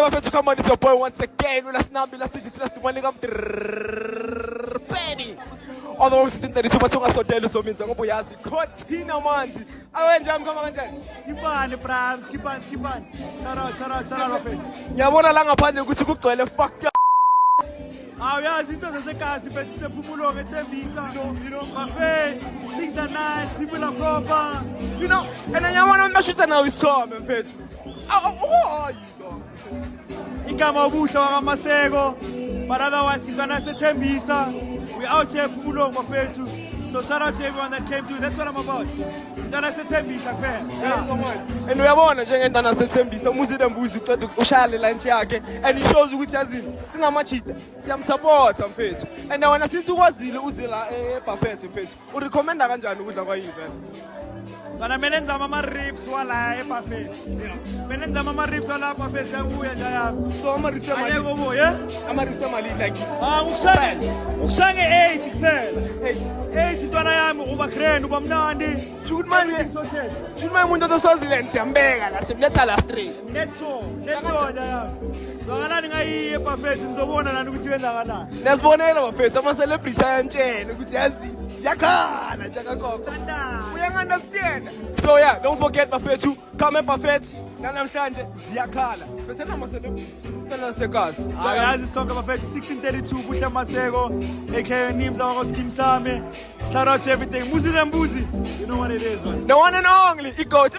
bafethu, come on, it's your boy once again. Ula Snambi, last dish, last one, I'm Penny. Although 1632 mathunga sodela sominza ngoba uyazi khothina manzi awenjami khama kanjani skipani brand skipani shout out bafethu ngiyabona la ngaphandle ukuthi kugcwele fucked up uyazi into zasegasi mfethu sephumulonge ethembisa you know bafethu things are nice, people are proper, you know, and ngiyabona umashutha nawe isithombe mfethu igama obuhle wakamaseko. But otherwise, we're gonna say Tembisa. We're out here Pumulong Mafetu. So shout out to everyone that came through. That's what I'm about. Gonna say Tembisa, fair. And we are born and gonna say Tembisa. Muzi Mbuzi uqeda ushaya lunch yakhe and he shows ukuthi yazini singamachita. Siyamsupport mfethu. And now when sithi ukwazile uzila eBuffet mfethu. Urecommenda kanjani ukudla kwa event? Bana menenza mama ribs wala eBuffet. Menenza mama ribs wala eBuffet yabuya nje yami. So ama ribs yamali. Ayeko bo, yeah? Ama ribs yamali like. Ukusange 8 kuphela. 8 intwana yami uba grand uba mnandi. Shoot manje. Shoot manje umuntu oseSwaziland siyambeka la simletha la straight. Netso nje yami. Ngakanani ngayiye eBuffet nizobona nani ukuthi wenza kanani. Nesibonela bafethu ama celebrity ayantshela ukuthi yazi yakhala njaka gogo. Understand? So yeah, don't forget bafethu, come eBuffet namhlanje ziyakhala. Sibese nama celebrities. Phela sekasi. Ayazi sonke bafethu 1632 Buhle Maseko aka Nimza wako Skim Same. Shout out to everything. Muzi Mbuzi. You know what it is, man. The one and only, it goes